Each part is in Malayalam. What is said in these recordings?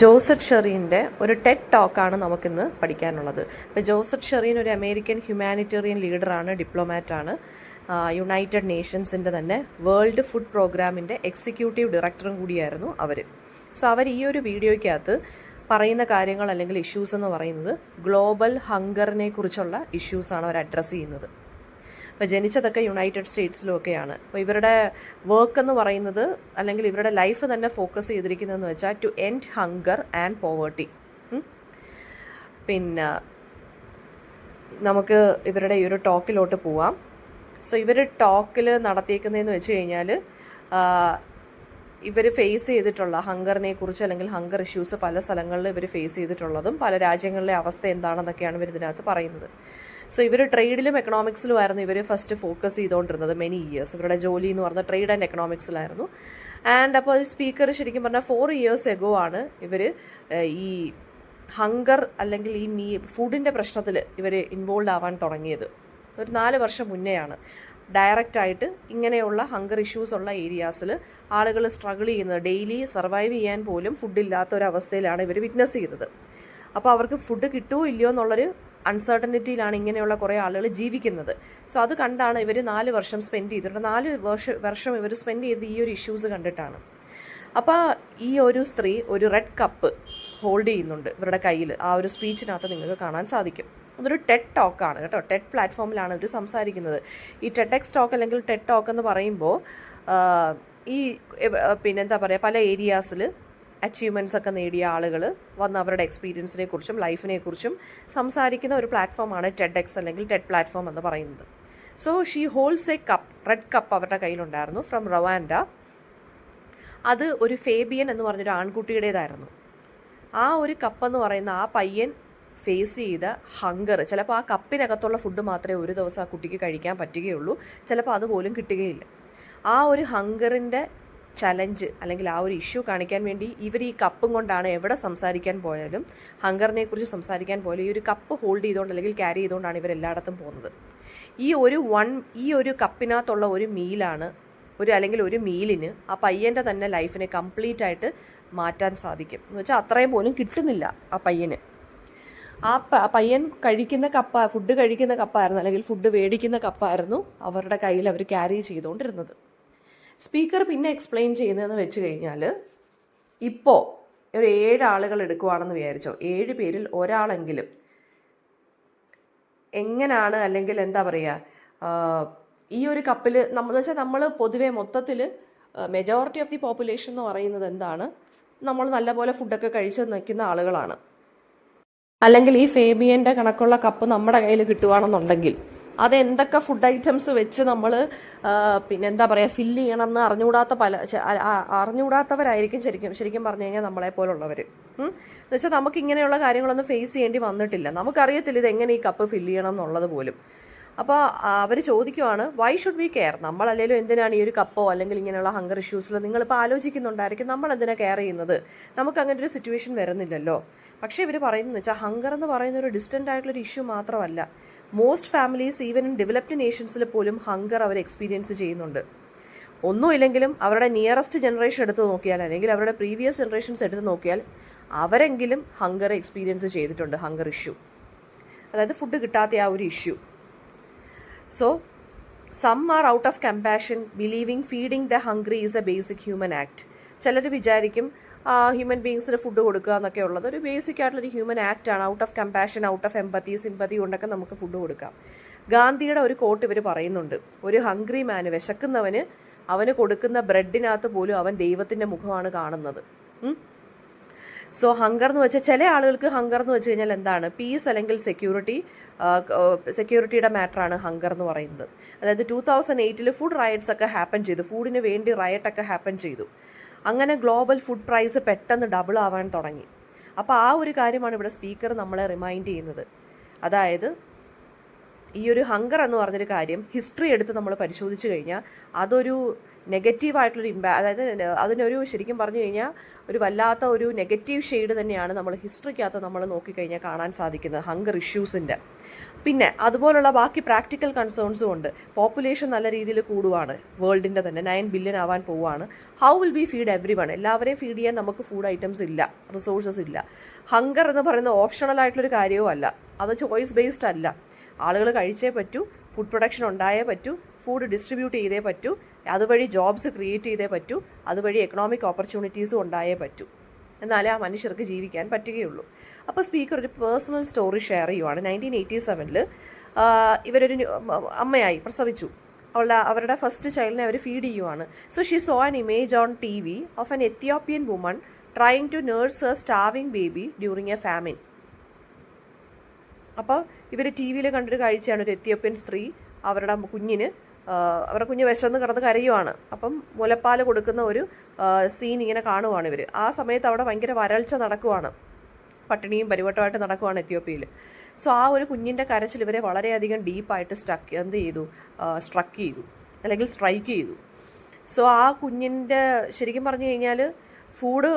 ജോസഫ് ഷെറീൻ്റെ ഒരു ടെഡ് ടോക്കാണ് നമുക്കിന്ന് പഠിക്കാനുള്ളത്. ഇപ്പോൾ ജോസഫ് ഷെറീൻ ഒരു അമേരിക്കൻ ഹ്യൂമാനിറ്റേറിയൻ ലീഡറാണ്, ഡിപ്ലോമാറ്റാണ്. യുണൈറ്റഡ് നേഷൻസിൻ്റെ തന്നെ വേൾഡ് ഫുഡ് പ്രോഗ്രാമിൻ്റെ എക്സിക്യൂട്ടീവ് ഡയറക്ടറും കൂടിയായിരുന്നു അവർ. സോ അവർ ഈ ഒരു വീഡിയോയ്ക്കകത്ത് പറയുന്ന കാര്യങ്ങൾ അല്ലെങ്കിൽ ഇഷ്യൂസ് എന്ന് പറയുന്നത് ഗ്ലോബൽ ഹങ്കറിനെ കുറിച്ചുള്ള ഇഷ്യൂസാണ് അവർ അഡ്രസ്സ് ചെയ്യുന്നത്. ഇപ്പോൾ ജനിച്ചതൊക്കെ യുണൈറ്റഡ് സ്റ്റേറ്റ്സിലൊക്കെയാണ്. അപ്പോൾ ഇവരുടെ വർക്ക് എന്ന് പറയുന്നത് അല്ലെങ്കിൽ ഇവരുടെ ലൈഫ് തന്നെ ഫോക്കസ് ചെയ്തിരിക്കുന്നതെന്ന് വെച്ചാൽ to end hunger and poverty. പിന്നെ നമുക്ക് ഇവരുടെ ഈ ഒരു ടോക്കിലോട്ട് പോവാം. സോ ഇവർ ടോക്കിൽ നടത്തിയേക്കുന്നതെന്ന് വെച്ച് കഴിഞ്ഞാൽ ഇവർ ഫേസ് ചെയ്തിട്ടുള്ള ഹങ്കറിനെ കുറിച്ച് അല്ലെങ്കിൽ ഹങ്കർ ഇഷ്യൂസ് പല സ്ഥലങ്ങളിൽ ഇവർ ഫേസ് ചെയ്തിട്ടുള്ളതും പല രാജ്യങ്ങളിലെ അവസ്ഥ എന്താണെന്നൊക്കെയാണ് ഇവർ ഇതിനകത്ത് പറയുന്നത്. സോ ഇവർ ട്രേഡിലും എക്കണോമിക്സിലും ആയിരുന്നു ഇവർ ഫസ്റ്റ് ഫോക്കസ് ചെയ്തുകൊണ്ടിരുന്നത് മെനി ഇയേഴ്സ്. ഇവരുടെ ജോലി എന്ന് പറഞ്ഞാൽ ട്രേഡ് ആൻഡ് എക്കണോമിക്സിലായിരുന്നു. ആൻഡ് അപ്പോൾ സ്പീക്കർ ശരിക്കും പറഞ്ഞാൽ 4 years എഗോ ആണ് ഇവർ ഈ ഹങ്കർ അല്ലെങ്കിൽ ഈ ഫുഡിൻ്റെ പ്രശ്നത്തിൽ ഇവർ ഇൻവോൾവ് ആവാൻ തുടങ്ങിയത്. ഒരു 4 വർഷം മുന്നെയാണ് ഡയറക്റ്റായിട്ട് ഇങ്ങനെയുള്ള ഹങ്കർ ഇഷ്യൂസ് ഉള്ള ഏരിയാസിൽ ആളുകൾ സ്ട്രഗിൾ ചെയ്യുന്നത്, ഡെയിലി സർവൈവ് ചെയ്യാൻ പോലും ഫുഡില്ലാത്തൊരവസ്ഥയിലാണ് ഇവർ വിറ്റ്നസ് ചെയ്തത്. അപ്പോൾ അവർക്ക് ഫുഡ് കിട്ടുമോ ഇല്ലയോ എന്നുള്ളൊരു അൺസർട്ടനിറ്റിയിലാണ് ഇങ്ങനെയുള്ള കുറേ ആളുകൾ ജീവിക്കുന്നത്. സോ അത് കണ്ടാണ് ഇവർ 4 വർഷം സ്പെൻഡ് ചെയ്തിട്ടുണ്ട്. 4 വർഷം ഇവർ സ്പെൻഡ് ചെയ്ത് ഈ ഒരു ഇഷ്യൂസ് കണ്ടിട്ടാണ്. അപ്പോൾ ഈ ഒരു സ്ത്രീ ഒരു റെഡ് കപ്പ് ഹോൾഡ് ചെയ്യുന്നുണ്ട് ഇവരുടെ കയ്യിൽ. ആ ഒരു സ്പീച്ചിനകത്ത് നിങ്ങൾക്ക് കാണാൻ സാധിക്കും. അതൊരു ടെഡ് ടോക്കാണ് കേട്ടോ. ടെഡ് പ്ലാറ്റ്ഫോമിലാണ് ഇവർ സംസാരിക്കുന്നത്. ഈ ടെഡെക്സ് ടോക്ക് അല്ലെങ്കിൽ ടെഡ് ടോക്ക് എന്ന് പറയുമ്പോൾ ഈ പിന്നെന്താ പറയുക, പല ഏരിയാസിൽ അച്ചീവ്മെൻറ്റ്സ് ഒക്കെ നേടിയ ആളുകൾ വന്ന് അവരുടെ എക്സ്പീരിയൻസിനെ കുറിച്ചും ലൈഫിനെ കുറിച്ചും സംസാരിക്കുന്ന ഒരു പ്ലാറ്റ്ഫോമാണ് ടെഡെക്സ് അല്ലെങ്കിൽ ടെഡ് പ്ലാറ്റ്ഫോം എന്ന് പറയുന്നത്. So she holds A cup, red cup അവരുടെ കയ്യിലുണ്ടായിരുന്നു, ഫ്രം റവാൻഡ. അത് ഒരു ഫേബിയൻ എന്ന് പറഞ്ഞൊരു ആൺകുട്ടിയുടേതായിരുന്നു. ആ ഒരു കപ്പ് എന്ന് പറയുന്ന ആ പയ്യൻ ഫേസ് ചെയ്ത ഹങ്കർ, ചിലപ്പോൾ ആ കപ്പിനകത്തുള്ള ഫുഡ് മാത്രമേ ഒരു ദിവസം ആ കുട്ടിക്ക് കഴിക്കാൻ പറ്റുകയുള്ളൂ, ചിലപ്പോൾ അതുപോലും കിട്ടുകയില്ല. ആ ഒരു ഹങ്കറിൻ്റെ ചലഞ്ച് അല്ലെങ്കിൽ ആ ഒരു ഇഷ്യൂ കാണിക്കാൻ വേണ്ടി ഇവർ ഈ കപ്പും കൊണ്ടാണ് എവിടെ സംസാരിക്കാൻ പോയാലും, ഹങ്കറിനെ കുറിച്ച് സംസാരിക്കാൻ പോയാലും ഈ ഒരു കപ്പ് ഹോൾഡ് ചെയ്തുകൊണ്ട് അല്ലെങ്കിൽ ക്യാരി ചെയ്തുകൊണ്ടാണ് ഇവരെല്ലായിടത്തും പോകുന്നത്. ഈ ഒരു കപ്പിനകത്തുള്ള ഒരു മീലാണ് അല്ലെങ്കിൽ ഒരു മീലിന് ആ പയ്യൻ്റെ തന്നെ ലൈഫിനെ കംപ്ലീറ്റ് ആയിട്ട് മാറ്റാൻ സാധിക്കും. എന്ന് വെച്ചാൽ അത്രയും പോലും കിട്ടുന്നില്ല ആ പയ്യന്. ആ പയ്യൻ കഴിക്കുന്ന ഫുഡ് കഴിക്കുന്ന കപ്പായിരുന്നു അല്ലെങ്കിൽ ഫുഡ് മേടിക്കുന്ന കപ്പായിരുന്നു അവരുടെ കയ്യിൽ അവർ ക്യാരി ചെയ്തുകൊണ്ടിരുന്നത്. സ്പീക്കർ പിന്നെ എക്സ്പ്ലെയിൻ ചെയ്യുന്നതെന്ന് വെച്ച് കഴിഞ്ഞാൽ, ഇപ്പോൾ ഒരു 7 ആളുകൾ എടുക്കുവാണെന്ന് വിചാരിച്ചോ, 7 പേരിൽ ഒരാളെങ്കിലും എങ്ങനെയാണ് അല്ലെങ്കിൽ എന്താ പറയുക, ഈ ഒരു കപ്പിൽ നമ്മൾ പൊതുവേ മൊത്തത്തിൽ മെജോറിറ്റി ഓഫ് ദി പോപ്പുലേഷൻ എന്ന് പറയുന്നത് എന്താണ്, നമ്മൾ നല്ലപോലെ ഫുഡൊക്കെ കഴിച്ച് നിൽക്കുന്ന ആളുകളാണ്. അല്ലെങ്കിൽ ഈ ഫേബിയൻ്റെ കണക്കുള്ള കപ്പ് നമ്മുടെ കയ്യിൽ കിട്ടുവാണെന്നുണ്ടെങ്കിൽ അത് എന്തൊക്കെ ഫുഡ് ഐറ്റംസ് വെച്ച് നമ്മൾ പിന്നെന്താ പറയുക ഫില്ല് ചെയ്യണം എന്ന് അറിഞ്ഞുകൂടാത്തവരായിരിക്കും ശരിക്കും പറഞ്ഞു കഴിഞ്ഞാൽ നമ്മളെ പോലുള്ളവർ. എന്നുവെച്ചാൽ നമുക്ക് ഇങ്ങനെയുള്ള കാര്യങ്ങളൊന്നും ഫേസ് ചെയ്യേണ്ടി വന്നിട്ടില്ല, നമുക്കറിയത്തില്ല ഇത് എങ്ങനെ ഈ കപ്പ് ഫില്ല് ചെയ്യണം എന്നുള്ളത് പോലും. അപ്പോൾ അവർ ചോദിക്കുവാണ്, വൈ ഷുഡ് വി കെയർ? നമ്മളല്ലെങ്കിലും എന്തിനാണ് ഈ ഒരു കപ്പോ അല്ലെങ്കിൽ ഇങ്ങനെയുള്ള ഹങ്കർ ഇഷ്യൂസിൽ നിങ്ങളിപ്പോൾ ആലോചിക്കുന്നുണ്ടായിരിക്കും, നമ്മൾ എന്തിനാ കെയർ ചെയ്യുന്നത്, നമുക്ക് അങ്ങനെ ഒരു സിറ്റുവേഷൻ വരുന്നില്ലല്ലോ. പക്ഷേ ഇവർ പറയുന്നത് വെച്ചാൽ ഹങ്കർ എന്ന് പറയുന്ന ഒരു ഡിസ്റ്റൻ്റ് ആയിട്ടുള്ളൊരു ഇഷ്യൂ മാത്രമല്ല. Most families even in developed നേഷൻസിൽ പോലും ഹങ്കർ അവർ എക്സ്പീരിയൻസ് ചെയ്യുന്നുണ്ട്. ഒന്നുമില്ലെങ്കിലും അവരുടെ നിയറസ്റ്റ് ജനറേഷൻ എടുത്ത് നോക്കിയാൽ അല്ലെങ്കിൽ അവരുടെ പ്രീവിയസ് ജനറേഷൻസ് എടുത്ത് നോക്കിയാൽ അവരെങ്കിലും ഹങ്കർ എക്സ്പീരിയൻസ് ചെയ്തിട്ടുണ്ട്, ഹങ്കർ ഇഷ്യൂ, അതായത് ഫുഡ് കിട്ടാത്ത ആ ഒരു issue. So, some are out of compassion, believing feeding the hungry is a basic human act. ചിലർ വിചാരിക്കും ഹ്യൂമൻ ബീങ്സിന് ഫുഡ് കൊടുക്കുക എന്നൊക്കെ ഉള്ളത് ഒരു ബേസിക് ആയിട്ടുള്ളൊരു ഹ്യൂമൻ ആക്ട് ആണ്. Out of compassion, out of എമ്പത്തി, സിമ്പത്തി കൊണ്ടൊക്കെ നമുക്ക് ഫുഡ് കൊടുക്കാം. ഗാന്ധിയുടെ ഒരു കോട്ട് ഇവർ പറയുന്നുണ്ട്, ഒരു ഹംഗ്രി മാന്, വിശക്കുന്നവന് അവന് കൊടുക്കുന്ന ബ്രെഡിനകത്ത് പോലും അവൻ ദൈവത്തിൻ്റെ മുഖമാണ് കാണുന്നത്. സോ ഹങ്കർ എന്ന് വെച്ചാൽ ചില ആളുകൾക്ക് ഹങ്കർ എന്ന് വെച്ച് കഴിഞ്ഞാൽ എന്താണ്, പീസ് അല്ലെങ്കിൽ സെക്യൂരിറ്റിയുടെ മാറ്ററാണ് ഹങ്കർ എന്ന് പറയുന്നത്. അതായത് 2008 ഫുഡ് റയറ്റ്സ് ഒക്കെ ഹാപ്പൻ ചെയ്തു, ഫുഡിന് വേണ്ടി റയറ്റൊക്കെ ഹാപ്പൻ ചെയ്തു. അങ്ങനെ ഗ്ലോബൽ ഫുഡ് പ്രൈസ് പെട്ടെന്ന് ഡബിൾ ആവാൻ തുടങ്ങി. അപ്പോൾ ആ ഒരു കാര്യമാണ് ഇവിടെ സ്പീക്കർ നമ്മളെ റിമൈൻഡ് ചെയ്യുന്നത്. അതായത് ഈ ഒരു ഹങ്കർ എന്ന് പറഞ്ഞൊരു കാര്യം ഹിസ്റ്ററി എടുത്ത് നമ്മൾ പരിശോധിച്ച് കഴിഞ്ഞാൽ അതൊരു നെഗറ്റീവായിട്ടുള്ളൊരു അതായത് അതിനൊരു ശരിക്കും പറഞ്ഞു കഴിഞ്ഞാൽ ഒരു വല്ലാത്ത ഒരു നെഗറ്റീവ് ഷെയ്ഡ് തന്നെയാണ് നമ്മൾ ഹിസ്റ്ററിക്കകത്ത് നമ്മൾ നോക്കിക്കഴിഞ്ഞാൽ കാണാൻ സാധിക്കുന്നത് ഹങ്കർ ഇഷ്യൂസിൻ്റെ. പിന്നെ അതുപോലുള്ള ബാക്കി പ്രാക്ടിക്കൽ കൺസേൺസും ഉണ്ട്. പോപ്പുലേഷൻ നല്ല രീതിയിൽ കൂടുവാണ്, വേൾഡിൻ്റെ തന്നെ 9 ബില്യൺ ആവാൻ പോവുകയാണ്. How will be feed every one? എല്ലാവരെയും ഫീഡ് ചെയ്യാൻ നമുക്ക് ഫുഡ് ഐറ്റംസ് ഇല്ല, റിസോഴ്സസ് ഇല്ല. ഹങ്കർ എന്ന് പറയുന്നത് ഓപ്ഷണൽ ആയിട്ടുള്ളൊരു കാര്യവും അല്ല, അത് ചോയ്സ് ബേസ്ഡ് അല്ല. ആളുകൾ കഴിച്ചേ പറ്റൂ, ഫുഡ് പ്രൊഡക്ഷൻ ഉണ്ടായേ പറ്റൂ, ഫുഡ് ഡിസ്ട്രിബ്യൂട്ട് ചെയ്തേ പറ്റൂ, അതുവഴി ജോബ്സ് ക്രിയേറ്റ് ചെയ്തേ പറ്റൂ, അതുവഴി എക്കണോമിക് ഓപ്പർച്യൂണിറ്റീസും ഉണ്ടായേ പറ്റൂ, എന്നാലേ ആ മനുഷ്യർക്ക് ജീവിക്കാൻ പറ്റുകയുള്ളൂ. അപ്പോൾ സ്പീക്കർ ഒരു പേഴ്സണൽ സ്റ്റോറി ഷെയർ ചെയ്യുവാണ്. 1987 ഇവരൊരു അമ്മയായി പ്രസവിച്ചു. അവരുടെ ഫസ്റ്റ് ചൈൽഡിനെ അവർ ഫീഡ് ചെയ്യുവാണ്. So she saw an image on TV of an Ethiopian woman trying to nurse a starving baby during a famine. അപ്പോൾ ഇവർ TV കണ്ടൊരു കാഴ്ചയാണ്, ഒരു എത്യോപ്യൻ സ്ത്രീ അവരുടെ കുഞ്ഞ് വിശന്ന് കിടന്ന് കരയുവാണ്. അപ്പം മുലപ്പാൽ കൊടുക്കുന്ന ഒരു സീൻ ഇങ്ങനെ കാണുവാണ് ഇവർ. ആ സമയത്ത് അവിടെ ഭയങ്കര വരൾച്ച നടക്കുവാണ്, പട്ടിണിയും പരിവട്ടമായിട്ട് നടക്കുവാണ് എത്യോപ്യയിൽ. സോ ആ ഒരു കുഞ്ഞിൻ്റെ കരച്ചിൽ ഇവരെ വളരെയധികം ഡീപ്പായിട്ട് സ്ട്രക്ക് ചെയ്തു അല്ലെങ്കിൽ സ്ട്രൈക്ക് ചെയ്തു. സോ ആ കുഞ്ഞിൻ്റെ ശരിക്കും പറഞ്ഞു കഴിഞ്ഞാൽ ഫുഡ്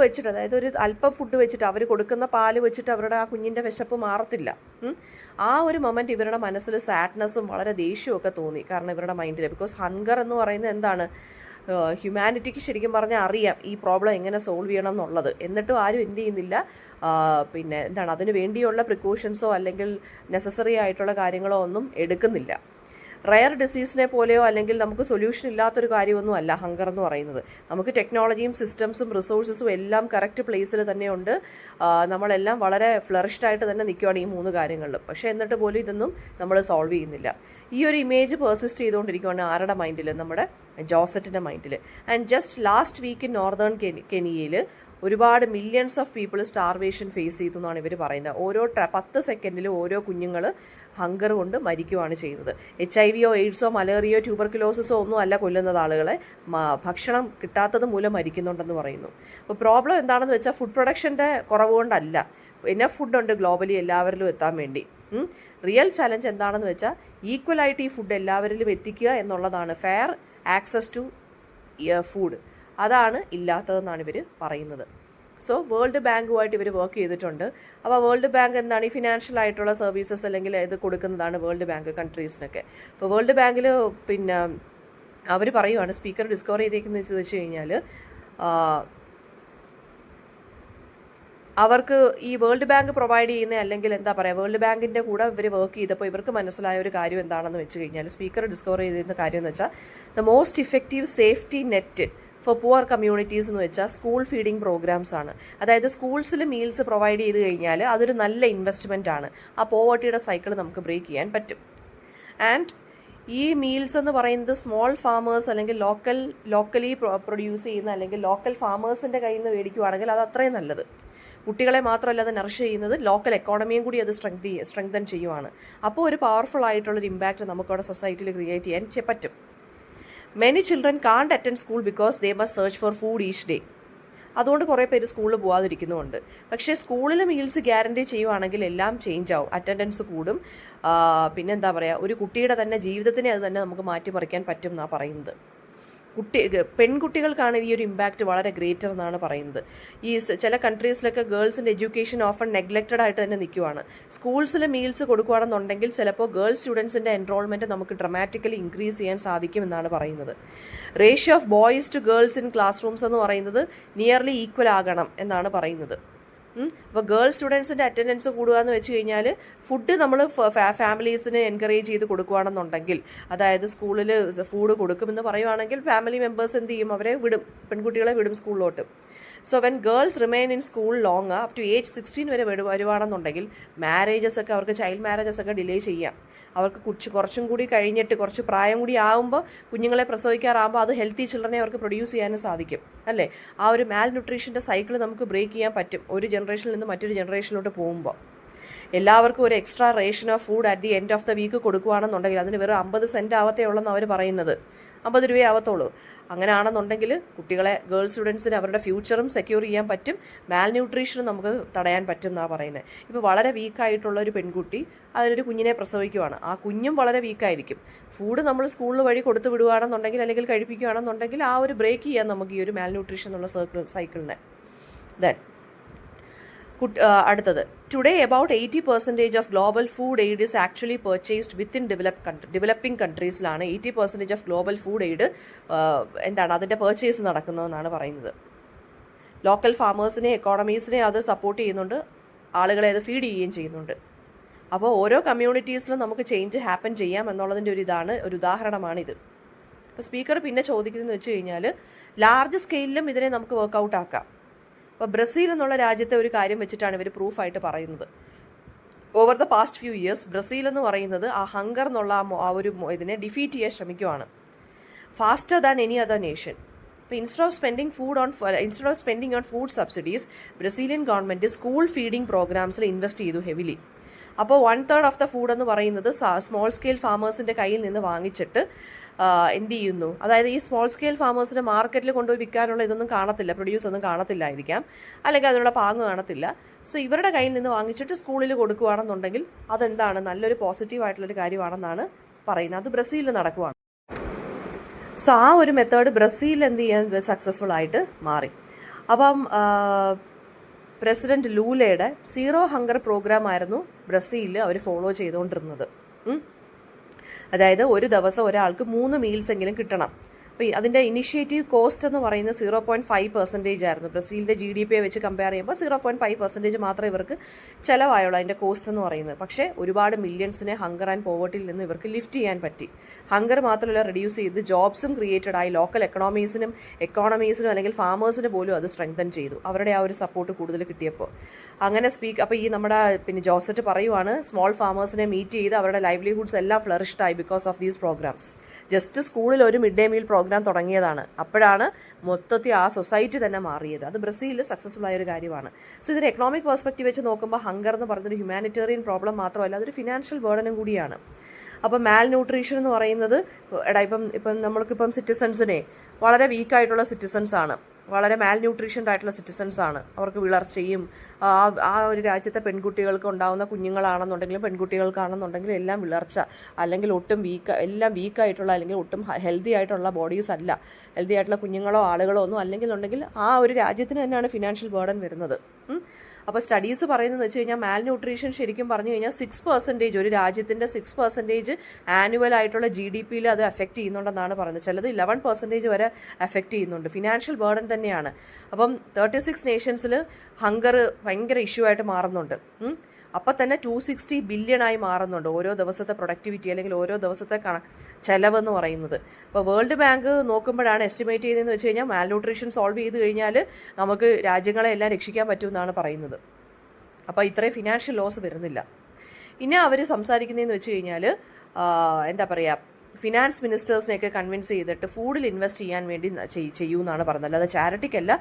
വെച്ചിട്ട്, അതായത് ഒരു അല്പം ഫുഡ് വെച്ചിട്ട് അവർ കൊടുക്കുന്ന പാല് വെച്ചിട്ട് അവരുടെ ആ കുഞ്ഞിൻ്റെ വിശപ്പ് മാറത്തില്ല. ആ ഒരു മൊമെൻറ്റ് ഇവരുടെ മനസ്സിൽ സാഡ്നെസ്സും വളരെ ദേഷ്യവും ഒക്കെ തോന്നി. കാരണം ഇവരുടെ മൈൻഡിൽ, ബിക്കോസ് ഹങ്കർ എന്ന് പറയുന്നത് എന്താണ്, ഹ്യൂമാനിറ്റിക്ക് ശരിക്കും പറഞ്ഞാൽ അറിയാം ഈ പ്രോബ്ലം എങ്ങനെ സോൾവ് ചെയ്യണം എന്നുള്ളത്. എന്നിട്ടും ആരും എന്ത് ചെയ്യുന്നില്ല, പിന്നെ എന്താണ് അതിന് വേണ്ടിയുള്ള പ്രിക്കോഷൻസോ അല്ലെങ്കിൽ നെസസറി ആയിട്ടുള്ള കാര്യങ്ങളോ ഒന്നും എടുക്കുന്നില്ല. റയർ ഡിസീസിനെ പോലെയോ അല്ലെങ്കിൽ നമുക്ക് സൊല്യൂഷൻ ഇല്ലാത്തൊരു കാര്യമൊന്നും അല്ല ഹങ്കർ എന്ന് പറയുന്നത്. നമുക്ക് ടെക്നോളജിയും സിസ്റ്റംസും റിസോഴ്സസും എല്ലാം കറക്റ്റ് പ്ലേസിൽ തന്നെയുണ്ട്. നമ്മളെല്ലാം വളരെ ഫ്ലറിഷ്ഡ് ആയിട്ട് തന്നെ നിൽക്കുകയാണ് ഈ 3 കാര്യങ്ങളിലും. പക്ഷേ എന്നിട്ട് പോലും ഇതൊന്നും നമ്മൾ സോൾവ് ചെയ്യുന്നില്ല. ഈ ഒരു ഇമേജ് പെർസിസ്റ്റ് ചെയ്തുകൊണ്ടിരിക്കുകയാണ് ആരുടെ മൈൻഡിൽ? നമ്മുടെ ജോസറ്റിൻ്റെ മൈൻഡിൽ. And just last week in northern കെനിയയിൽ ഒരുപാട് millions of people starvation face ചെയ്തു എന്നാണ് ഇവർ പറയുന്നത്. ഓരോ 10 സെക്കൻഡിലും ഓരോ കുഞ്ഞുങ്ങൾ ഹങ്കർ കൊണ്ട് മരിക്കുകയാണ് ചെയ്യുന്നത്. HIV എയ്ഡ്സോ മലേറിയോ ട്യൂബർക്കുലോസിസോ ഒന്നും അല്ല കൊല്ലുന്നത് ആളുകളെ, ഭക്ഷണം കിട്ടാത്തത് മൂലം മരിക്കുന്നുണ്ടെന്ന് പറയുന്നു. അപ്പോൾ പ്രോബ്ലം എന്താണെന്ന് വെച്ചാൽ ഫുഡ് പ്രൊഡക്ഷൻ്റെ കുറവ് കൊണ്ടല്ല, എനഫ് ഫുഡുണ്ട് ഗ്ലോബലി എല്ലാവരിലും എത്താൻ വേണ്ടി. റിയൽ ചലഞ്ച് എന്താണെന്ന് വെച്ചാൽ ഈക്വലായിട്ട് ഈ ഫുഡ് എല്ലാവരിലും എത്തിക്കുക എന്നുള്ളതാണ്. ഫെയർ ആക്സസ് ടു ഫുഡ്, അതാണ് ഇല്ലാത്തതെന്നാണ് ഇവർ പറയുന്നത്. സോ വേൾഡ് ബാങ്കുമായിട്ട് ഇവർ വർക്ക് ചെയ്തിട്ടുണ്ട്. അപ്പോൾ വേൾഡ് ബാങ്ക് എന്താണ്, ഈ ഫിനാൻഷ്യൽ ആയിട്ടുള്ള സർവീസസ് അല്ലെങ്കിൽ ഇത് കൊടുക്കുന്നതാണ് വേൾഡ് ബാങ്ക് കൺട്രീസിനൊക്കെ. അപ്പോൾ വേൾഡ് ബാങ്കിൽ പിന്നെ അവർ പറയുവാണ്, സ്പീക്കർ ഡിസ്കവർ ചെയ്തേക്കുന്നത് വെച്ച് കഴിഞ്ഞാൽ അവർക്ക് ഈ വേൾഡ് ബാങ്ക് പ്രൊവൈഡ് ചെയ്യുന്ന അല്ലെങ്കിൽ എന്താ പറയുക, വേൾഡ് ബാങ്കിൻ്റെ കൂടെ ഇവർ വർക്ക് ചെയ്തപ്പോൾ ഇവർക്ക് മനസ്സിലായ ഒരു കാര്യം എന്താണെന്ന് വെച്ച് കഴിഞ്ഞാൽ, സ്പീക്കർ ഡിസ്കവർ ചെയ്തിരുന്ന കാര്യം എന്ന് വെച്ചാൽ the most effective safety net for poor communities എന്ന് വെച്ചാൽ സ്കൂൾ ഫീഡിംഗ് പ്രോഗ്രാംസ് ആണ്. അതായത് സ്കൂൾസിൽ മീൽസ് പ്രൊവൈഡ് ചെയ്ത് കഴിഞ്ഞാൽ അതൊരു നല്ല ഇൻവെസ്റ്റ്മെൻ്റ് ആണ്. ആ പോവർട്ടിയുടെ സൈക്കിൾ നമുക്ക് ബ്രേക്ക് ചെയ്യാൻ പറ്റും. ആൻഡ് ഈ മീൽസ് എന്ന് പറയുന്നത് സ്മോൾ ഫാമേഴ്സ് അല്ലെങ്കിൽ ലോക്കലി പ്രൊഡ്യൂസ് ചെയ്യുന്ന അല്ലെങ്കിൽ ലോക്കൽ ഫാമേഴ്സിൻ്റെ കയ്യിൽ നിന്ന് മേടിക്കുവാണെങ്കിൽ അത് അത്രയും നല്ലത്. കുട്ടികളെ മാത്രമല്ല അത് നറിഷ് ചെയ്യുന്നത്, ലോക്കൽ എക്കോണമിയും കൂടി അത് സ്ട്രെങ്തൻ ചെയ്യുവാണ്. അപ്പോൾ ഒരു പവർഫുൾ ആയിട്ടുള്ളൊരു ഇമ്പാക്റ്റ് നമുക്കവിടെ സൊസൈറ്റിയിൽ ക്രിയേറ്റ് ചെയ്യാൻ പറ്റും. മെനി ചിൽഡ്രൻ കാണ്ട് attend school because they must search for food each day. അതുകൊണ്ട് കുറേ പേര് സ്കൂളിൽ പോകാതിരിക്കുന്നുമുണ്ട്. പക്ഷേ സ്കൂളിൽ മീൽസ് ഗ്യാരണ്ടി ചെയ്യുവാണെങ്കിൽ എല്ലാം ചേഞ്ച് ആവും, അറ്റൻഡൻസ് കൂടും. പിന്നെന്താ പറയുക, ഒരു കുട്ടിയുടെ തന്നെ ജീവിതത്തിനെ അത് തന്നെ നമുക്ക് മാറ്റിമറിക്കാൻ പറ്റും എന്നാണ് പറയുന്നത്. പെൺകുട്ടികൾക്കാണ് ഈ ഒരു ഇമ്പാക്റ്റ് വളരെ ഗ്രേറ്റർ എന്നാണ് പറയുന്നത്. ഈ ചില കൺട്രീസിലൊക്കെ ഗേൾസിൻ്റെ എഡ്യൂക്കേഷൻ ഓഫൺ നെഗ്ലക്റ്റഡ് ആയിട്ട് തന്നെ നിൽക്കുവാണ്. സ്കൂൾസിൽ മീൽസ് കൊടുക്കുകയാണെന്നുണ്ടെങ്കിൽ ചിലപ്പോൾ ഗേൾസ് സ്റ്റുഡൻസിൻ്റെ എൻറോൾമെൻറ്റ് നമുക്ക് ഡ്രമാറ്റിക്കലി ഇൻക്രീസ് ചെയ്യാൻ സാധിക്കും എന്നാണ് പറയുന്നത്. Ratio of boys to girls in classrooms എന്ന് പറയുന്നത് നിയർലി ഈക്വൽ ആകണം എന്നാണ് പറയുന്നത്. അപ്പോൾ ഗേൾസ് സ്റ്റുഡൻസിൻ്റെ അറ്റൻഡൻസ് കൂടുക എന്ന് വെച്ച് കഴിഞ്ഞാൽ ഫുഡ് നമ്മൾ ഫാമിലീസിന് എൻകറേജ് ചെയ്ത് കൊടുക്കുകയാണെന്നുണ്ടെങ്കിൽ, അതായത് സ്കൂളിൽ ഫുഡ് കൊടുക്കുമെന്ന് പറയുവാണെങ്കിൽ ഫാമിലി മെമ്പേഴ്സ് എന്ത് ചെയ്യും, അവരെ വിടും, പെൺകുട്ടികളെ വിടും സ്കൂളിലോട്ട്. So when girls remain in school long up to age 16 വരെ വരുവാണെന്നുണ്ടെങ്കിൽ അവർക്ക് ചൈൽഡ് മാരേജസ് ഒക്കെ ഡിലേ ചെയ്യാം. അവർക്ക് കുറച്ചും കൂടി കഴിഞ്ഞിട്ട് കുറച്ച് പ്രായം കൂടി ആകുമ്പോൾ കുഞ്ഞുങ്ങളെ പ്രസവിക്കാറാകുമ്പോൾ അത് ഹെൽത്തി ചിൽഡ്രനെ അവർക്ക് പ്രൊഡ്യൂസ് ചെയ്യാനും സാധിക്കും അല്ലേ. ആ ഒരു മാൽ ന്യൂട്രീഷൻ്റെ സൈക്കിൾ നമുക്ക് ബ്രേക്ക് ചെയ്യാൻ പറ്റും ഒരു ജനറേഷനിൽ നിന്ന് മറ്റൊരു ജനറേഷനിലോട്ട് പോകുമ്പോൾ. എല്ലാവർക്കും ഒരു extra ration of food at the end of the week കൊടുക്കുകയാണെന്നുണ്ടെങ്കിൽ അതിന് വെറും 50 സെൻറ്റ് ആവത്തേ ഉള്ളെന്ന് അവർ പറയുന്നത്. 50 രൂപയെ ആവത്തുള്ളൂ. അങ്ങനെയാണെന്നുണ്ടെങ്കിൽ കുട്ടികളെ ഗേൾസ് സ്റ്റുഡൻസിന് അവരുടെ ഫ്യൂച്ചറും സെക്യൂർ ചെയ്യാൻ പറ്റും, മാൽ ന്യൂട്രീഷനും നമുക്ക് തടയാൻ പറ്റും എന്നാണ് പറയുന്നത്. ഇപ്പോൾ വളരെ വീക്കായിട്ടുള്ള ഒരു പെൺകുട്ടി അതിലൊരു കുഞ്ഞിനെ പ്രസവിക്കുവാണ്, ആ കുഞ്ഞും വളരെ വീക്കായിരിക്കും. ഫുഡ് നമ്മൾ സ്കൂളിൽ വഴി കൊടുത്തു വിടുകയാണെന്നുണ്ടെങ്കിൽ അല്ലെങ്കിൽ കഴിപ്പിക്കുകയാണെന്നുണ്ടെങ്കിൽ ആ ഒരു ബ്രേക്ക് ചെയ്യാൻ നമുക്ക് ഈ ഒരു മാൽ ന്യൂട്രീഷൻ എന്നുള്ള സൈക്കിളിനെ. ദെൻ അടുത്തത്, today about 80% of global food aid is actually purchased within developing കൺട്രീസിലാണ് 80% ഓഫ് ഗ്ലോബൽ ഫുഡ് എയ്ഡ് എന്താണ് അതിൻ്റെ പർച്ചേസ് നടക്കുന്നതെന്നാണ് പറയുന്നത്. ലോക്കൽ ഫാമേഴ്സിനെ എക്കോണമീസിനെ അത് സപ്പോർട്ട് ചെയ്യുന്നുണ്ട്, ആളുകളെ അത് ഫീഡ് ചെയ്യുകയും ചെയ്യുന്നുണ്ട്. അപ്പോൾ ഓരോ കമ്മ്യൂണിറ്റീസിലും നമുക്ക് ചേഞ്ച് ഹാപ്പൻ ചെയ്യാം എന്നുള്ളതിൻ്റെ ഒരു ഉദാഹരണമാണിത്. അപ്പോൾ സ്പീക്കർ പിന്നെ ചോദിക്കുന്നതെന്ന് വെച്ച് കഴിഞ്ഞാൽ ലാർജ് സ്കെയിലിലും ഇതിനെ നമുക്ക് വർക്കൗട്ട് ആക്കാം. അപ്പോൾ ബ്രസീൽ എന്നുള്ള രാജ്യത്തെ ഒരു കാര്യം വെച്ചിട്ടാണ് ഇവർ പ്രൂഫായിട്ട് പറയുന്നത്. Over the past few years Brazil എന്ന് പറയുന്നത് ആ ഹങ്കർ എന്നുള്ള ആ ഒരു ഇതിനെ ഡിഫീറ്റ് ചെയ്യാൻ ശ്രമിക്കുവാണ്, faster than any other nation. അപ്പോൾ instead of spending on food subsidies, Brazilian government school feeding പ്രോഗ്രാംസിൽ ഇൻവെസ്റ്റ് ചെയ്തു ഹെവിലി. അപ്പോൾ 1/3 ഓഫ് ദ ഫുഡ് എന്ന് പറയുന്നത് സ്മോൾ സ്കെയിൽ ഫാമേഴ്സിൻ്റെ കയ്യിൽ നിന്ന് വാങ്ങിച്ചിട്ട് എന്ത് ചെയ്യുന്നു, അതായത് ഈ സ്മോൾ സ്കെയിൽ ഫാമേഴ്സിന് മാർക്കറ്റിൽ കൊണ്ടുപോയി വിൽക്കാനുള്ള ഇതൊന്നും കാണത്തില്ല, പ്രൊഡ്യൂസ് ഒന്നും കാണത്തില്ലായിരിക്കാം, അല്ലെങ്കിൽ അതിനുള്ള പാങ്ങ് കാണത്തില്ല. സോ ഇവരുടെ കയ്യിൽ നിന്ന് വാങ്ങിച്ചിട്ട് സ്കൂളിൽ കൊടുക്കുകയാണെന്നുണ്ടെങ്കിൽ അതെന്താണ് നല്ലൊരു പോസിറ്റീവായിട്ടുള്ളൊരു കാര്യമാണെന്നാണ് പറയുന്നത്. അത് ബ്രസീലിൽ നടക്കുവാണ്. സോ ആ ഒരു മെത്തേഡ് ബ്രസീലിൽ എന്ത് ചെയ്യാൻ സക്സസ്ഫുൾ ആയിട്ട് മാറി. അപ്പം പ്രസിഡന്റ് ലൂലയുടെ സീറോ ഹങ്കർ പ്രോഗ്രാം ആയിരുന്നു ബ്രസീലിൽ അവർ ഫോളോ ചെയ്തുകൊണ്ടിരുന്നത്. അതായത് ഒരു ദിവസം ഒരാൾക്ക് 3 മീൽസ് എങ്കിലും കിട്ടണം. അപ്പോൾ അതിൻ്റെ ഇനിഷ്യേറ്റീവ് കോസ്റ്റ് എന്ന് പറയുന്നത് 0.5% ആയിരുന്നു. ബ്രസീലിൻ്റെ GDP വെച്ച് കമ്പയർ ചെയ്യുമ്പോൾ 0.5% മാത്രമേ ഇവർക്ക് ചിലവായുള്ളൂ അതിൻ്റെ കോസ്റ്റ് എന്ന് പറയുന്നത്. പക്ഷേ ഒരുപാട് മില്യൺസിനെ ഹങ്കർ ആൻഡ് പോവർട്ടിയിൽ നിന്ന് ഇവർക്ക് ലിഫ്റ്റ് ചെയ്യാൻ പറ്റി. ഹങ്കർ മാത്രമല്ല റിഡ്യൂസ് ചെയ്ത് ജോബ്സും ക്രിയേറ്റഡ് ആയി, ലോക്കൽ എക്കണോമീസിനും അല്ലെങ്കിൽ ഫാമേഴ്സിന് പോലും അത് സ്ട്രെങ്തൻ ചെയ്തു, അവരുടെ ആ ഒരു സപ്പോർട്ട് കൂടുതൽ കിട്ടിയപ്പോൾ. അങ്ങനെ അപ്പോൾ ഈ നമ്മുടെ ജോസറ്റ് പറയുവാണ്, സ്മോൾ ഫാമേഴ്സിനെ മീറ്റ് ചെയ്ത് അവരുടെ ലൈവ്ലിഹുഡ്സ് എല്ലാം ഫ്ലറിഷ്ഡ് ആയി because of these programmes. Just സ്കൂളിൽ ഒരു മിഡ് ഡേ മീൽ പ്രോഗ്രാം തുടങ്ങിയതാണ്, അപ്പോഴാണ് മൊത്തത്തിൽ ആ സൊസൈറ്റി തന്നെ മാറിയത്. അത് ബ്രസീലിൽ സക്സസ്ഫുൾ ആയ ഒരു കാര്യമാണ്. സോ ഇതിന് എക്കണോമിക് പെർസ്പെക്റ്റീവ് വെച്ച് നോക്കുമ്പോൾ ഹങ്കർ എന്ന് പറയുന്നൊരു ഹ്യൂമാനിറ്റേറിയൻ പ്രോബ്ലം മാത്രമല്ല, അതൊരു ഫിനാൻഷ്യൽ ബേർഡനും കൂടിയാണ്. അപ്പോൾ മാൽ ന്യൂട്രീഷൻ എന്ന് പറയുന്നത് ഇപ്പം നമ്മൾക്കിപ്പം സിറ്റിസൺസിനെ വളരെ വീക്കായിട്ടുള്ള സിറ്റിസൺസ് ആണ്, വളരെ മാൽ ന്യൂട്രീഷൻഡ് ആയിട്ടുള്ള സിറ്റിസൺസ് ആണ്, അവർക്ക് വിളർച്ചയും ആ ഒരു രാജ്യത്തെ പെൺകുട്ടികൾക്ക് ഉണ്ടാകുന്ന കുഞ്ഞുങ്ങളാണെന്നുണ്ടെങ്കിലും പെൺകുട്ടികൾക്കാണെന്നുണ്ടെങ്കിലും എല്ലാം വിളർച്ച, അല്ലെങ്കിൽ ഒട്ടും എല്ലാം വീക്കായിട്ടുള്ള അല്ലെങ്കിൽ ഒട്ടും ഹെൽത്തി ആയിട്ടുള്ള ബോഡീസ് അല്ല, ഹെൽത്തി ആയിട്ടുള്ള കുഞ്ഞുങ്ങളോ ആളുകളോ ഒന്നും അല്ലെങ്കിൽ ആ ഒരു രാജ്യത്തിന് തന്നെയാണ് ഫിനാൻഷ്യൽ ബേർഡൻ വരുന്നത്. അപ്പോൾ സ്റ്റഡീസ് പറയുന്നതെന്ന് വെച്ച് കഴിഞ്ഞാൽ മാൽ ന്യൂട്രീഷൻ ശരിക്കും പറഞ്ഞു കഴിഞ്ഞാൽ 6%, ഒരു രാജ്യത്തിൻ്റെ 6% ആനുവൽ ആയിട്ടുള്ള GDPയിൽ അത് എഫക്റ്റ് ചെയ്യുന്നുണ്ടെന്നാണ് പറയുന്നത്. ചിലത് 11% വരെ എഫക്റ്റ് ചെയ്യുന്നുണ്ട്. ഫിനാൻഷ്യൽ ബേർഡൻ തന്നെയാണ്. അപ്പം 36 നേഷൻസിൽ ഹങ്കർ ഭയങ്കര ഇഷ്യൂ ആയിട്ട് മാറുന്നുണ്ട്. അപ്പം തന്നെ 260 ബില്യണായി മാറുന്നുണ്ട് ഓരോ ദിവസത്തെ പ്രൊഡക്ടിവിറ്റി അല്ലെങ്കിൽ ഓരോ ദിവസത്തെ ചെലവെന്ന് പറയുന്നത്. അപ്പോൾ വേൾഡ് ബാങ്ക് നോക്കുമ്പോഴാണ് എസ്റ്റിമേറ്റ് ചെയ്തതെന്ന് വെച്ച് കഴിഞ്ഞാൽ മാൽ ന്യൂട്രീഷൻ സോൾവ് ചെയ്ത് കഴിഞ്ഞാൽ നമുക്ക് രാജ്യങ്ങളെ എല്ലാം രക്ഷിക്കാൻ പറ്റുമെന്നാണ് പറയുന്നത്. അപ്പോൾ ഇത്രയും ഫിനാൻഷ്യൽ ലോസ് വരുന്നില്ല. ഇനി അവർ സംസാരിക്കുന്നതെന്ന് വെച്ച് കഴിഞ്ഞാൽ എന്താ പറയുക, ഫിനാൻസ് മിനിസ്റ്റേഴ്സിനെയൊക്കെ കൺവിൻസ് ചെയ്തിട്ട് ഫുഡിൽ ഇൻവെസ്റ്റ് ചെയ്യാൻ വേണ്ടി ചെയ്യുമെന്നാണ് പറയുന്നത്. അല്ലാതെ ചാരിറ്റിക്കല്ല,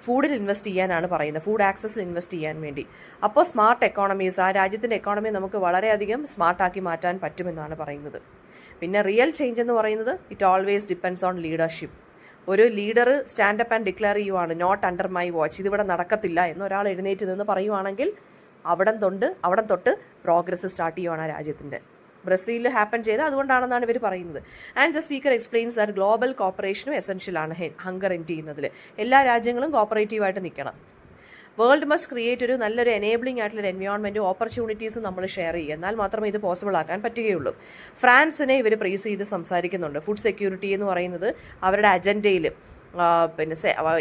ഫുഡിൽ ഇൻവെസ്റ്റ് ചെയ്യാനാണ് പറയുന്നത്, ഫുഡ് ആക്സസിൽ ഇൻവെസ്റ്റ് ചെയ്യാൻ വേണ്ടി. അപ്പോൾ സ്മാർട്ട് എക്കോണമീസ്, ആ രാജ്യത്തിൻ്റെ എക്കോണമി നമുക്ക് വളരെയധികം സ്മാർട്ടാക്കി മാറ്റാൻ പറ്റുമെന്നാണ് പറയുന്നത്. പിന്നെ റിയൽ ചേഞ്ച് എന്ന് പറയുന്നത് it always depends on leadership. ഒരു ലീഡർ സ്റ്റാൻഡപ്പ് ആൻഡ് ഡിക്ലെയർ ചെയ്യുവാണ്, നോട്ട് അണ്ടർ മൈ വാച്ച്, ഇതിവിടെ നടക്കത്തില്ല എന്നൊരാൾ എഴുന്നേറ്റ് നിന്ന് പറയുവാണെങ്കിൽ അവിടെ തൊട്ട് പ്രോഗ്രസ് സ്റ്റാർട്ട് ചെയ്യുവാണ് ആ രാജ്യത്തിൻ്റെ. ബ്രസീലിൽ ഹാപ്പൻ ചെയ്ത് അതുകൊണ്ടാണെന്നാണ് ഇവർ പറയുന്നത്. And the speaker explains that global കോപ്പറേഷനും എസെൻഷ്യലാണ് ഹങ്കർ എൻഡ് ചെയ്യുന്നതിൽ. എല്ലാ രാജ്യങ്ങളും കോപ്പറേറ്റീവായിട്ട് നിൽക്കണം. വേൾഡ് മസ്റ്റ് ക്രിയേറ്റ് ഒരു നല്ലൊരു എനേബിളിംഗ് ആയിട്ടുള്ള എൻവയോൺമെൻറ്റും ഓപ്പർച്യൂണിറ്റീസും നമ്മൾ ഷെയർ ചെയ്യുക, എന്നാൽ മാത്രമേ ഇത് പോസിബിൾ ആക്കാൻ പറ്റുകയുള്ളൂ. ഫ്രാൻസിനെ ഇവർ പ്രൈസ് ചെയ്ത് സംസാരിക്കുന്നുണ്ട്. ഫുഡ് സെക്യൂരിറ്റി എന്ന് പറയുന്നത് അവരുടെ അജണ്ടയിൽ പിന്നെ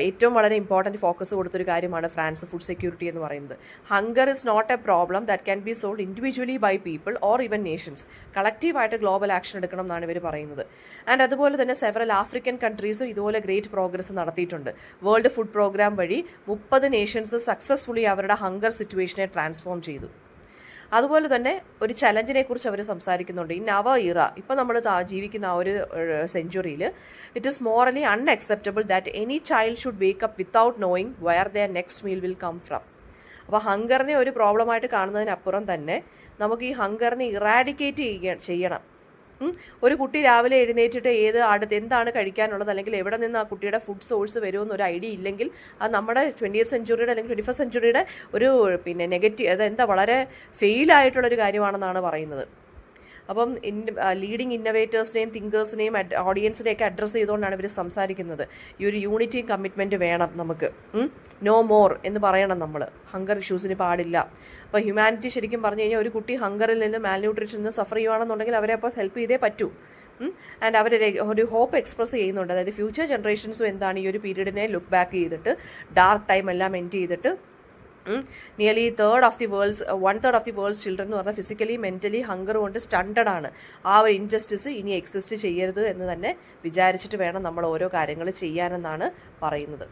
ഏറ്റവും വളരെ ഇമ്പോർട്ടൻറ്റ് ഫോക്കസ് കൊടുത്തൊരു കാര്യമാണ് ഫ്രാൻസ് ഫുഡ് സെക്യൂരിറ്റി എന്ന് പറയുന്നത്. Hunger is not a problem that can be solve individually by people or even nations. കളക്റ്റീവായിട്ട് ഗ്ലോബൽ ആക്ഷൻ എടുക്കണം എന്നാണ് ഇവർ പറയുന്നത്. ആൻഡ് അതുപോലെ തന്നെ സെവറൽ ആഫ്രിക്കൻ കൺട്രീസും ഇതുപോലെ ഗ്രേറ്റ് പ്രോഗ്രസ് നടത്തിയിട്ടുണ്ട്. വേൾഡ് ഫുഡ് പ്രോഗ്രാം വഴി 30 നേഷൻസ് സക്സസ്ഫുള്ളി അവരുടെ ഹങ്കർ സിറ്റുവേഷനെ ട്രാൻസ്ഫോം ചെയ്തു. അതുപോലെ തന്നെ ഒരു ചലഞ്ചിനെ കുറിച്ച് അവർ സംസാരിക്കുന്നുണ്ട്. ഇൻ അവർ ഇറ, ഇപ്പം നമ്മൾ ജീവിക്കുന്ന ആ ഒരു സെഞ്ചുറിയിൽ it is morally unacceptable that any child should wake up without knowing where their next meal will come from. അപ്പോൾ ഹങ്കറിനെ ഒരു പ്രോബ്ലമായിട്ട് കാണുന്നതിനപ്പുറം തന്നെ നമുക്ക് ഈ ഹങ്കറിനെ ഇറാഡിക്കേറ്റ് ചെയ്യണം. ഒരു കുട്ടി രാവിലെ എഴുന്നേറ്റിട്ട് എന്താണ് കഴിക്കാനുള്ളത്, അല്ലെങ്കിൽ എവിടെ നിന്ന് ആ കുട്ടിയുടെ ഫുഡ് സോഴ്സ് വരുമെന്ന് ഒരു ഐഡിയ ഇല്ലെങ്കിൽ അത് നമ്മുടെ 20th സെഞ്ചുറിയുടെ അല്ലെങ്കിൽ 21st സെഞ്ചുറിയുടെ ഒരു നെഗറ്റീവ്, അതെന്താ വളരെ ഫെയിലായിട്ടുള്ളൊരു കാര്യമാണെന്നാണ് പറയുന്നത്. അപ്പം ലീഡിങ് ഇന്നവേറ്റേഴ്സിനെയും തിങ്കേഴ്സിനെയും ഓഡിയൻസിനെയൊക്കെ അഡ്രസ്സ് ചെയ്തുകൊണ്ടാണ് ഇവർ സംസാരിക്കുന്നത്. ഈ ഒരു യൂണിറ്റിയും കമ്മിറ്റ്മെൻറ്റ് വേണം നമുക്ക്. നോ മോർ എന്ന് പറയണം നമ്മൾ. ഹങ്കർ ഇഷ്യൂസിന് പാടില്ല. അപ്പോൾ ഹ്യൂമാനിറ്റി ശരിക്കും പറഞ്ഞു കഴിഞ്ഞാൽ ഒരു കുട്ടി ഹങ്കറിൽ നിന്ന് മാൽന്യൂട്രീഷനിൽ നിന്ന് സഫർ ചെയ്യുകയാണെന്നുണ്ടെങ്കിൽ അവരെ അപ്പോൾ ഹെൽപ്പ് ചെയ്തേ പറ്റൂ. ആൻഡ് അവർ ഒരു ഹോപ്പ് എക്സ്പ്രസ് ചെയ്യുന്നുണ്ട്. അതായത് ഫ്യൂച്ചർ ജനറേഷൻസും എന്താണ് ഈ ഒരു പീരീഡിനെ ലുക്ക് ബാക്ക് ചെയ്തിട്ട് ഡാർക്ക് ടൈം എല്ലാം എൻഡ് ചെയ്തിട്ട് nearly 1/3 of the worlds children എന്ന് പറഞ്ഞാൽ ഫിസിക്കലി മെൻ്റലി ഹങ്കർ കൊണ്ട് സ്റ്റണ്ടഡ് ആണ്. ആ ഒരു ഇൻജസ്റ്റിസ് ഇനി എക്സിസ്റ്റ് ചെയ്യരുത് എന്ന് തന്നെ വിചാരിച്ചിട്ട് വേണം നമ്മൾ ഓരോ കാര്യങ്ങൾ ചെയ്യാനെന്നാണ് പറയുന്നത്.